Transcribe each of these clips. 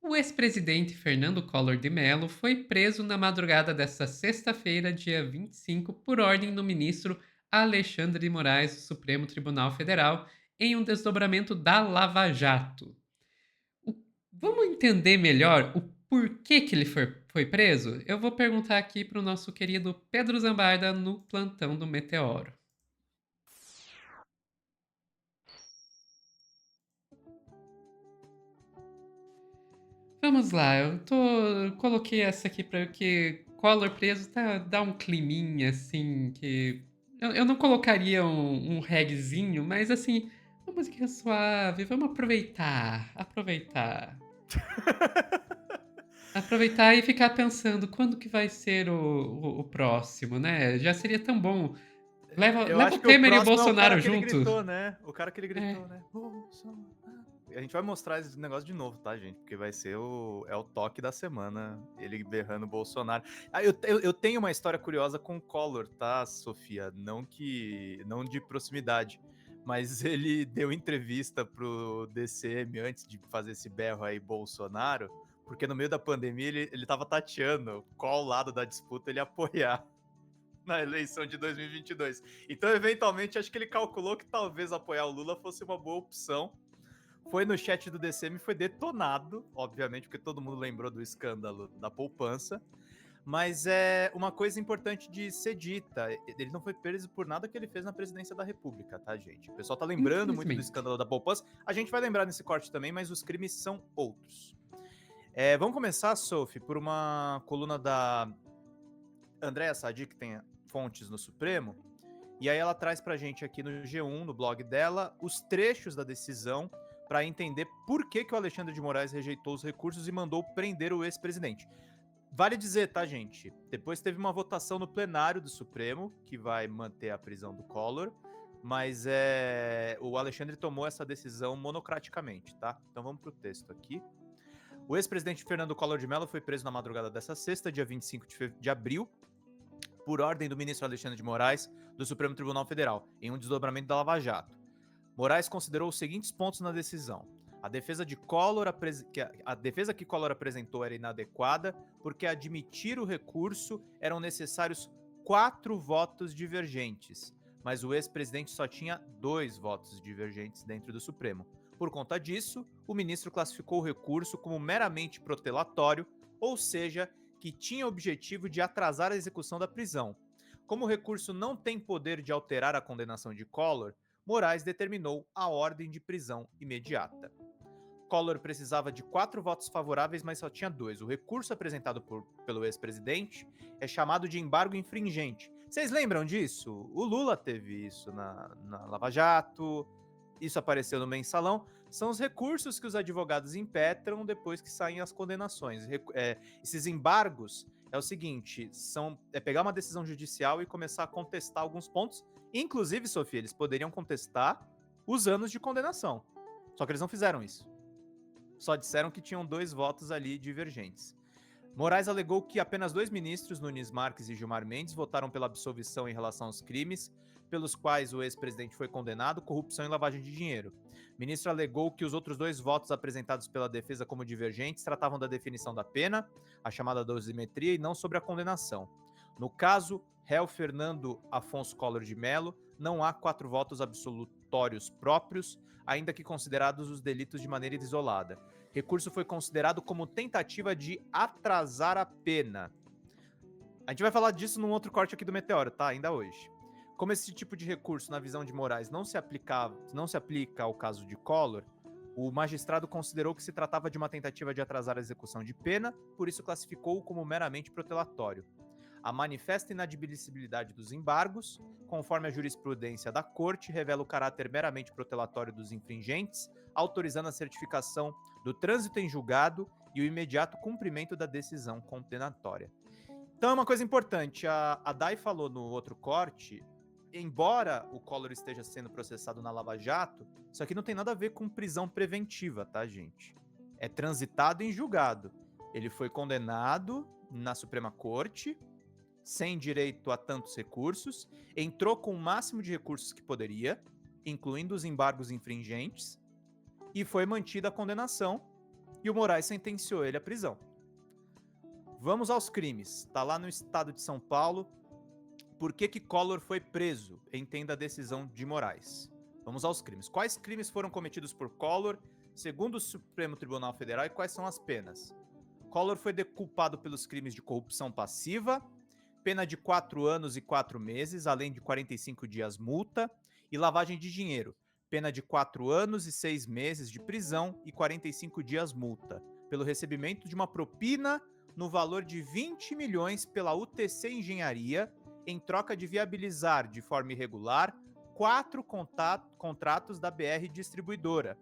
O ex-presidente Fernando Collor de Mello foi preso na madrugada desta sexta-feira, dia 25, por ordem do ministro Alexandre de Moraes do Supremo Tribunal Federal, em um desdobramento da Lava Jato. O- Vamos entender melhor o porquê que ele foi preso? Eu vou perguntar aqui para o nosso querido Pedro Zambarda no plantão do Meteoro. Vamos lá, coloquei essa aqui para que Collor preso dá um climinha assim que eu não colocaria um reggaezinho, mas assim, uma música suave, vamos aproveitar e ficar pensando quando que vai ser o próximo, né? Já seria tão bom. Eu Leva acho o que o Temer e o próximo é o cara Bolsonaro que ele junto. gritou, né? O cara que ele É. gritou, né? Bolsonaro. A gente vai mostrar esse negócio de novo, tá, gente? Porque vai ser o toque da semana, ele berrando Bolsonaro. Eu tenho uma história curiosa com o Collor, tá, Sofia? Não de proximidade, mas ele deu entrevista pro DCM antes de fazer esse berro aí, Bolsonaro, porque no meio da pandemia ele tava tateando qual lado da disputa ele ia apoiar na eleição de 2022. Então, eventualmente, acho que ele calculou que talvez apoiar o Lula fosse uma boa opção. Foi no chat do DCM e foi detonado, obviamente, porque todo mundo lembrou do escândalo da poupança. Mas é uma coisa importante de ser dita: ele não foi preso por nada que ele fez na presidência da República, tá, gente? O pessoal tá lembrando muito do Infelizmente. escândalo da poupança. A gente vai lembrar nesse corte também, mas os crimes são outros. Vamos começar, Sophie, por uma coluna da Andréa Sadi, que tem fontes no Supremo. E aí ela traz pra gente aqui no G1, no blog dela, os trechos da decisão para entender por que o Alexandre de Moraes rejeitou os recursos e mandou prender o ex-presidente. Vale dizer, tá, gente? Depois teve uma votação no plenário do Supremo, que vai manter a prisão do Collor, mas o Alexandre tomou essa decisão monocraticamente, tá? Então vamos pro texto aqui. O ex-presidente Fernando Collor de Mello foi preso na madrugada dessa sexta, dia 25 de abril, por ordem do ministro Alexandre de Moraes, do Supremo Tribunal Federal, em um desdobramento da Lava Jato. Moraes considerou os seguintes pontos na decisão. A defesa que Collor apresentou era inadequada, porque admitir o recurso eram necessários 4 votos divergentes, mas o ex-presidente só tinha 2 votos divergentes dentro do Supremo. Por conta disso, o ministro classificou o recurso como meramente protelatório, ou seja, que tinha o objetivo de atrasar a execução da prisão. Como o recurso não tem poder de alterar a condenação de Collor, Moraes determinou a ordem de prisão imediata. Collor precisava de 4 votos favoráveis, mas só tinha 2. O recurso apresentado pelo ex-presidente é chamado de embargo infringente. Vocês lembram disso? O Lula teve isso na Lava Jato, isso apareceu no mensalão. São os recursos que os advogados impetram depois que saem as condenações. Esses embargos é o seguinte: pegar uma decisão judicial e começar a contestar alguns pontos. Inclusive, Sofia, eles poderiam contestar os anos de condenação. Só que eles não fizeram isso. Só disseram que tinham 2 votos ali divergentes. Moraes alegou que apenas 2 ministros, Nunes Marques e Gilmar Mendes, votaram pela absolvição em relação aos crimes pelos quais o ex-presidente foi condenado, corrupção e lavagem de dinheiro. O ministro alegou que os outros 2 votos apresentados pela defesa como divergentes tratavam da definição da pena, a chamada dosimetria, e não sobre a condenação. No caso, réu Fernando Afonso Collor de Mello, não há 4 votos absolutórios próprios, ainda que considerados os delitos de maneira isolada. Recurso foi considerado como tentativa de atrasar a pena. A gente vai falar disso num outro corte aqui do Meteoro, tá? Ainda hoje. Como esse tipo de recurso, na visão de Moraes, não se aplica ao caso de Collor, o magistrado considerou que se tratava de uma tentativa de atrasar a execução de pena, por isso classificou-o como meramente protelatório. A manifesta inadmissibilidade dos embargos, conforme a jurisprudência da Corte, revela o caráter meramente protelatório dos infringentes, autorizando a certificação do trânsito em julgado e o imediato cumprimento da decisão condenatória. Então é uma coisa importante, a Dai falou no outro corte, embora o Collor esteja sendo processado na Lava Jato, isso aqui não tem nada a ver com prisão preventiva, tá, gente? É transitado em julgado. Ele foi condenado na Suprema Corte, sem direito a tantos recursos, entrou com o máximo de recursos que poderia, incluindo os embargos infringentes, e foi mantida a condenação. e o Moraes sentenciou ele à prisão. Vamos aos crimes. Está lá no estado de São Paulo. Por que Collor foi preso? Entenda a decisão de Moraes. Vamos aos crimes. Quais crimes foram cometidos por Collor, segundo o Supremo Tribunal Federal, e quais são as penas? Collor foi culpado pelos crimes de corrupção passiva, pena de 4 anos e 4 meses, além de 45 dias multa, e lavagem de dinheiro, pena de 4 anos e 6 meses de prisão e 45 dias multa, pelo recebimento de uma propina no valor de 20 milhões pela UTC Engenharia, em troca de viabilizar de forma irregular 4 contratos da BR Distribuidora.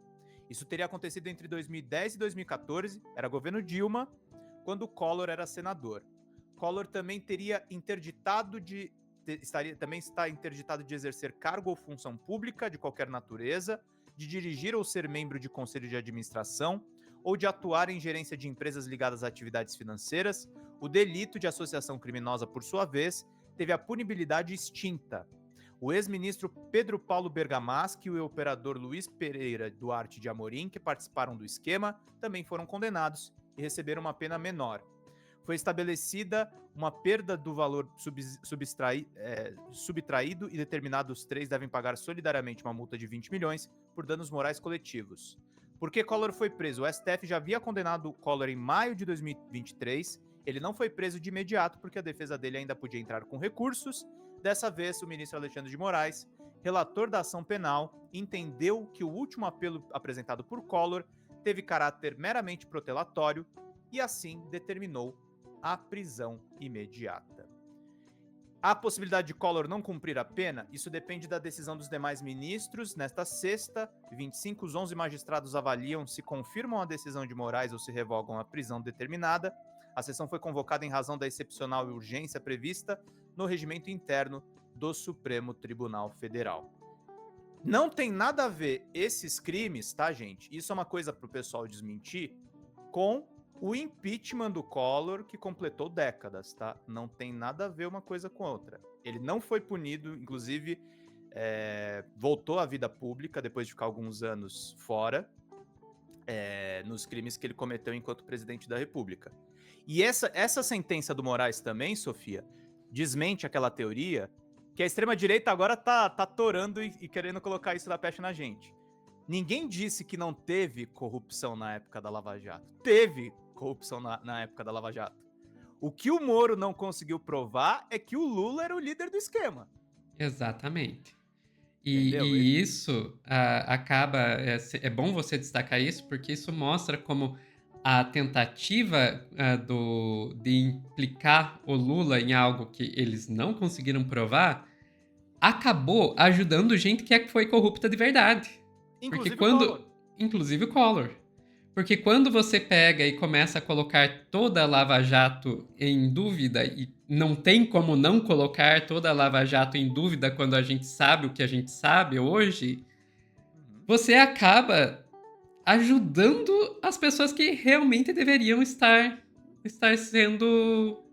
Isso teria acontecido entre 2010 e 2014, era governo Dilma, quando Collor era senador. Collor também teria está interditado de exercer cargo ou função pública de qualquer natureza, de dirigir ou ser membro de conselho de administração, ou de atuar em gerência de empresas ligadas a atividades financeiras. O delito de associação criminosa, por sua vez, teve a punibilidade extinta. O ex-ministro Pedro Paulo Bergamaschi e o operador Luiz Pereira Duarte de Amorim, que participaram do esquema, também foram condenados e receberam uma pena menor. Foi estabelecida uma perda do valor subtraído e determinado os três devem pagar solidariamente uma multa de 20 milhões por danos morais coletivos. Por que Collor foi preso? O STF já havia condenado Collor em maio de 2023. Ele não foi preso de imediato porque a defesa dele ainda podia entrar com recursos. Dessa vez, o ministro Alexandre de Moraes, relator da ação penal, entendeu que o último apelo apresentado por Collor teve caráter meramente protelatório e assim determinou a prisão imediata. A possibilidade de Collor não cumprir a pena, isso depende da decisão dos demais ministros. Nesta sexta, 25, os 11 magistrados avaliam se confirmam a decisão de Moraes ou se revogam a prisão determinada. A sessão foi convocada em razão da excepcional urgência prevista no regimento interno do Supremo Tribunal Federal. Não tem nada a ver esses crimes, tá, gente? Isso é uma coisa para o pessoal desmentir, com o impeachment do Collor, que completou décadas, tá? Não tem nada a ver uma coisa com outra. Ele não foi punido, inclusive voltou à vida pública depois de ficar alguns anos fora, nos crimes que ele cometeu enquanto presidente da República. E essa sentença do Moraes também, Sofia, desmente aquela teoria que a extrema-direita agora tá torando e querendo colocar isso da peste na gente. Ninguém disse que não teve corrupção na época da Lava Jato. Teve corrupção na época da Lava Jato. O que o Moro não conseguiu provar é que o Lula era o líder do esquema. Exatamente. Entendeu? E isso acaba. É bom você destacar isso, porque isso mostra como a tentativa de implicar o Lula em algo que eles não conseguiram provar acabou ajudando gente que foi corrupta de verdade. Porque Inclusive quando. Collor. Inclusive o Collor. Porque quando você pega e começa a colocar toda a Lava Jato em dúvida, e não tem como não colocar toda a Lava Jato em dúvida quando a gente sabe o que a gente sabe hoje, você acaba ajudando as pessoas que realmente deveriam estar sendo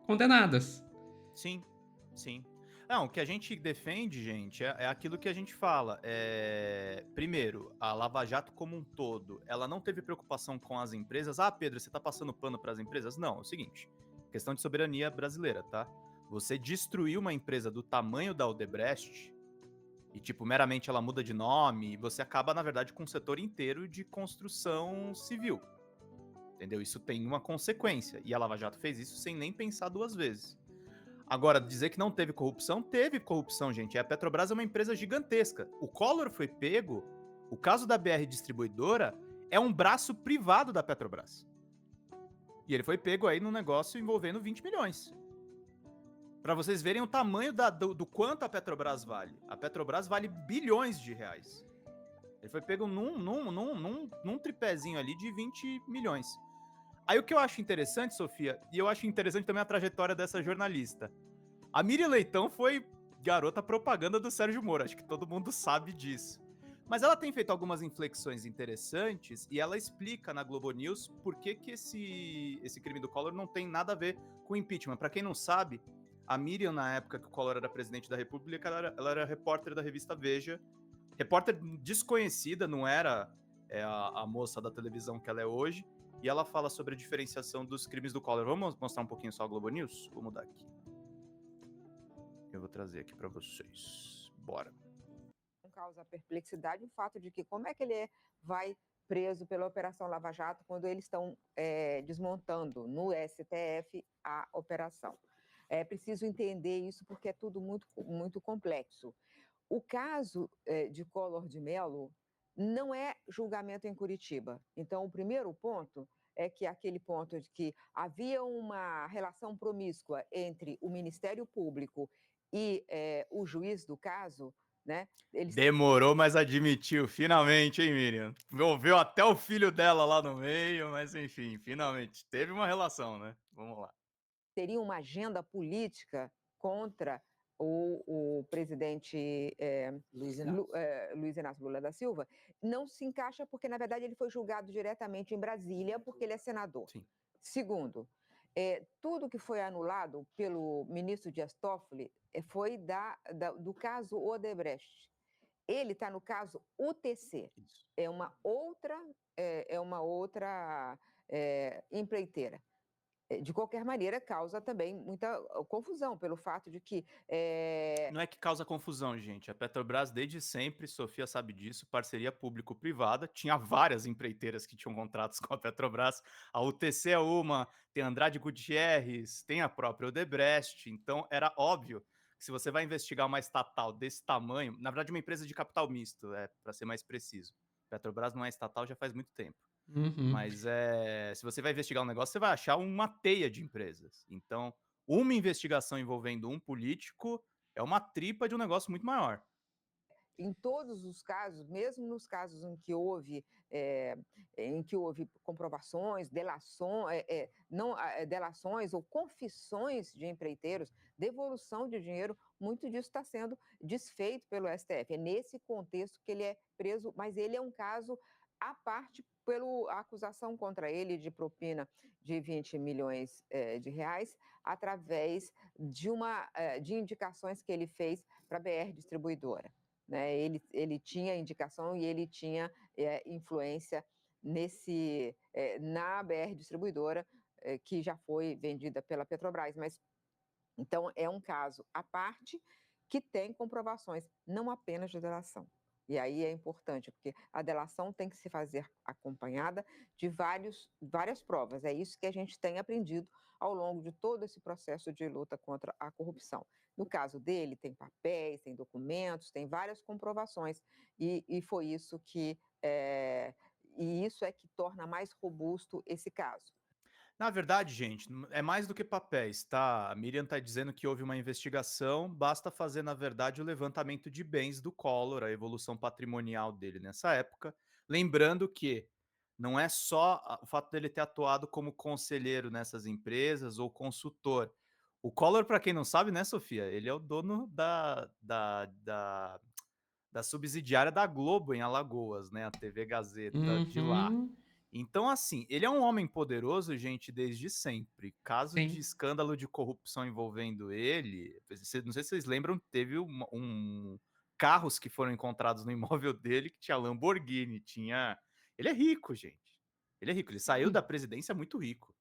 condenadas. Sim, sim. Não, o que a gente defende, gente, é aquilo que a gente fala. Primeiro, a Lava Jato como um todo, ela não teve preocupação com as empresas. Ah, Pedro, você tá passando pano para as empresas? Não, é o seguinte, questão de soberania brasileira, tá? Você destruiu uma empresa do tamanho da Odebrecht e, tipo, meramente ela muda de nome, e você acaba, na verdade, com um setor inteiro de construção civil. Entendeu? Isso tem uma consequência. E a Lava Jato fez isso sem nem pensar duas vezes. Agora, dizer que não teve corrupção, gente. A Petrobras é uma empresa gigantesca. O Collor foi pego, o caso da BR Distribuidora é um braço privado da Petrobras. E ele foi pego aí num negócio envolvendo 20 milhões. Para vocês verem o tamanho do quanto a Petrobras vale. A Petrobras vale bilhões de reais. Ele foi pego num tripézinho ali de 20 milhões. Aí o que eu acho interessante, Sofia, e eu acho interessante também a trajetória dessa jornalista. A Miriam Leitão foi garota propaganda do Sérgio Moro, acho que todo mundo sabe disso. Mas ela tem feito algumas inflexões interessantes e ela explica na Globo News por que esse crime do Collor não tem nada a ver com o impeachment. Para quem não sabe, a Miriam, na época que o Collor era presidente da República, ela era repórter da revista Veja. Repórter desconhecida, não era a moça da televisão que ela é hoje. e ela fala sobre a diferenciação dos crimes do Collor. Vamos mostrar um pouquinho só a Globo News? Vou mudar aqui. Eu vou trazer aqui para vocês. Bora. Causa perplexidade o fato de que como é que ele vai preso pela Operação Lava Jato quando eles estão desmontando no STF a operação. É preciso entender isso porque é tudo muito, muito complexo. O caso de Collor de Mello não é julgamento em Curitiba. Então, o primeiro ponto é que aquele ponto de que havia uma relação promíscua entre o Ministério Público e o juiz do caso, né? Demorou, mas admitiu, finalmente, hein, Miriam? Envolveu até o filho dela lá no meio, mas enfim, finalmente. Teve uma relação, né? Vamos lá. Teria uma agenda política contra o presidente Luiz Inácio Lula da Silva, não se encaixa porque, na verdade, ele foi julgado diretamente em Brasília, porque ele é senador. Sim. Segundo, tudo que foi anulado pelo ministro Dias Toffoli foi do caso Odebrecht. Ele está no caso UTC. Isso. É uma outra empreiteira. De qualquer maneira, causa também muita confusão pelo fato de que... Não é que causa confusão, gente. A Petrobras, desde sempre, Sofia sabe disso, parceria público-privada. Tinha várias empreiteiras que tinham contratos com a Petrobras. A UTC é uma, tem Andrade Gutierrez, tem a própria Odebrecht. Então, era óbvio que se você vai investigar uma estatal desse tamanho, na verdade, uma empresa de capital misto, para ser mais preciso. Petrobras não é estatal já faz muito tempo. Uhum. Mas se você vai investigar um negócio, você vai achar uma teia de empresas. Então, uma investigação envolvendo um político é uma tripa de um negócio muito maior. Em todos os casos, mesmo nos casos em que houve comprovações, delações ou confissões de empreiteiros, devolução de dinheiro, muito disso está sendo desfeito pelo STF. É nesse contexto que ele é preso, mas ele é um caso à parte pela acusação contra ele de propina de 20 milhões de reais, através de indicações que ele fez para a BR Distribuidora. Né? Ele tinha indicação e ele tinha influência na BR Distribuidora, que já foi vendida pela Petrobras. Mas, então, é um caso à parte que tem comprovações, não apenas de delação. E aí é importante, porque a delação tem que se fazer acompanhada de várias provas. É isso que a gente tem aprendido ao longo de todo esse processo de luta contra a corrupção. No caso dele, tem papéis, tem documentos, tem várias comprovações, e foi isso e isso é que torna mais robusto esse caso. Na verdade, gente, é mais do que papéis, tá? A Miriam tá dizendo que houve uma investigação, basta fazer, na verdade, o levantamento de bens do Collor, a evolução patrimonial dele nessa época. Lembrando que não é só o fato dele ter atuado como conselheiro nessas empresas ou consultor. O Collor, para quem não sabe, né, Sofia? Ele é o dono da subsidiária da Globo em Alagoas, né? A TV Gazeta de lá. Uhum. Então, assim, ele é um homem poderoso, gente, desde sempre. Caso Sim. de escândalo de corrupção envolvendo ele, não sei se vocês lembram, teve carros que foram encontrados no imóvel dele que tinha Lamborghini, tinha... Ele é rico, gente. Ele é rico, ele saiu da presidência muito rico.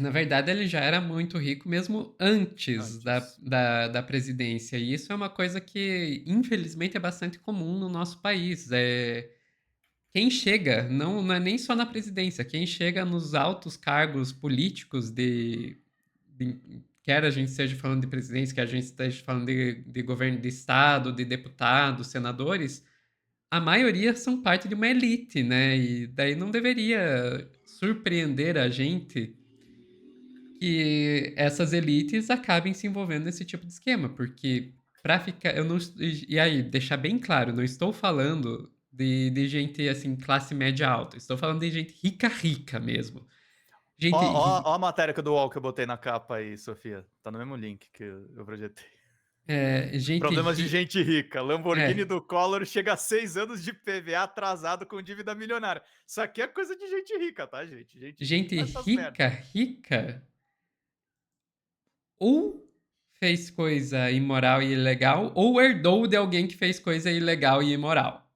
Na verdade, ele já era muito rico mesmo antes da presidência. E isso é uma coisa que, infelizmente, é bastante comum no nosso país. Quem chega, não é nem só na presidência, quem chega nos altos cargos políticos quer a gente esteja falando de presidência, quer a gente esteja falando de governo de estado, de deputados, senadores, a maioria são parte de uma elite, né? E daí não deveria surpreender a gente que essas elites acabem se envolvendo nesse tipo de esquema, porque para ficar, eu não, e aí, deixar bem claro, não estou falando de gente assim, classe média alta, estou falando de gente rica, rica mesmo. Gente, Ó a matéria do UOL que eu botei na capa aí, Sofia. Tá no mesmo link que eu projetei. Problemas de gente rica. Lamborghini do Collor chega a 6 anos de PVA atrasado com dívida milionária. Isso aqui é coisa de gente rica, tá, gente? Gente rica, rica, ou fez coisa imoral e ilegal, ou herdou de alguém que fez coisa ilegal e imoral.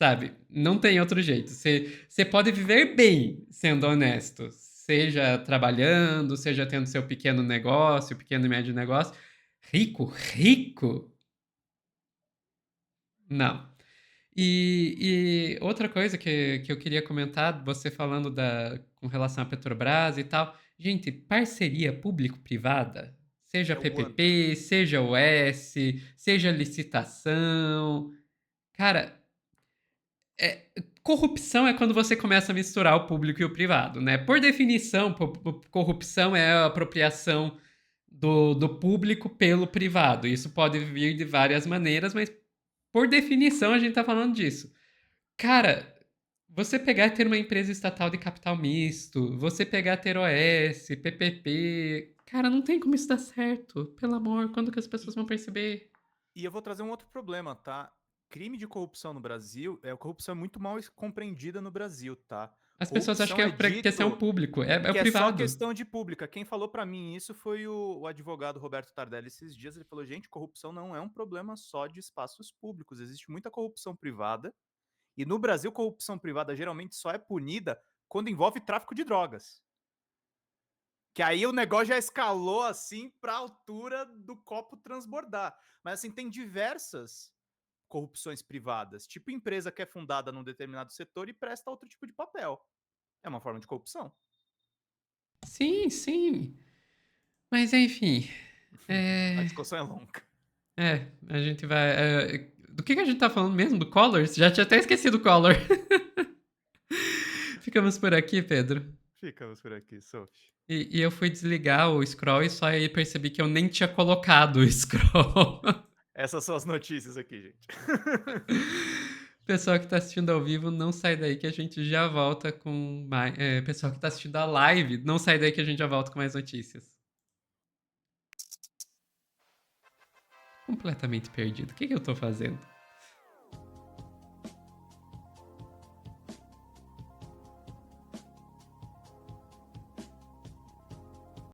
Sabe? Não tem outro jeito. Você pode viver bem sendo honesto. Seja trabalhando, seja tendo seu pequeno negócio, pequeno e médio negócio. Rico, rico? Não. E outra coisa que eu queria comentar, você falando com relação à Petrobras e tal. Gente, parceria público-privada, seja É o ano. PPP, seja OS, seja licitação. Cara, corrupção é quando você começa a misturar o público e o privado, né? Por definição, corrupção é a apropriação do público pelo privado. Isso pode vir de várias maneiras, mas por definição a gente tá falando disso. Cara, você pegar e ter uma empresa estatal de capital misto, você pegar e ter OS, PPP, cara, não tem como isso dar certo. Pelo amor, quando que as pessoas vão perceber? E eu vou trazer um outro problema, tá? Crime de corrupção no Brasil, a corrupção é muito mal compreendida no Brasil, tá? As pessoas acham que Corrupção é é pra questão dito público, é o que é só privado. questão de pública. Quem falou pra mim isso foi o advogado Roberto Tardelli esses dias. Ele falou, gente, corrupção não é um problema só de espaços públicos. Existe muita corrupção privada. E no Brasil, corrupção privada geralmente só é punida quando envolve tráfico de drogas. Que aí o negócio já escalou assim pra altura do copo transbordar. Mas assim, tem diversas corrupções privadas, tipo empresa que é fundada num determinado setor e presta outro tipo de papel. É uma forma de corrupção. Sim, sim. Mas enfim. A É, discussão é longa. a gente vai. Do que a gente tá falando mesmo? Do Collor? Já tinha até esquecido o Collor. Ficamos por aqui, Pedro. Ficamos por aqui, Sophie. E eu fui desligar o scroll e só aí percebi que eu nem tinha colocado o scroll. Essas são as notícias aqui, gente. Pessoal que tá assistindo ao vivo, não sai daí que a gente já volta com mais. Pessoal que tá assistindo a live, não sai daí que a gente já volta com mais notícias. Completamente perdido. O que eu tô fazendo?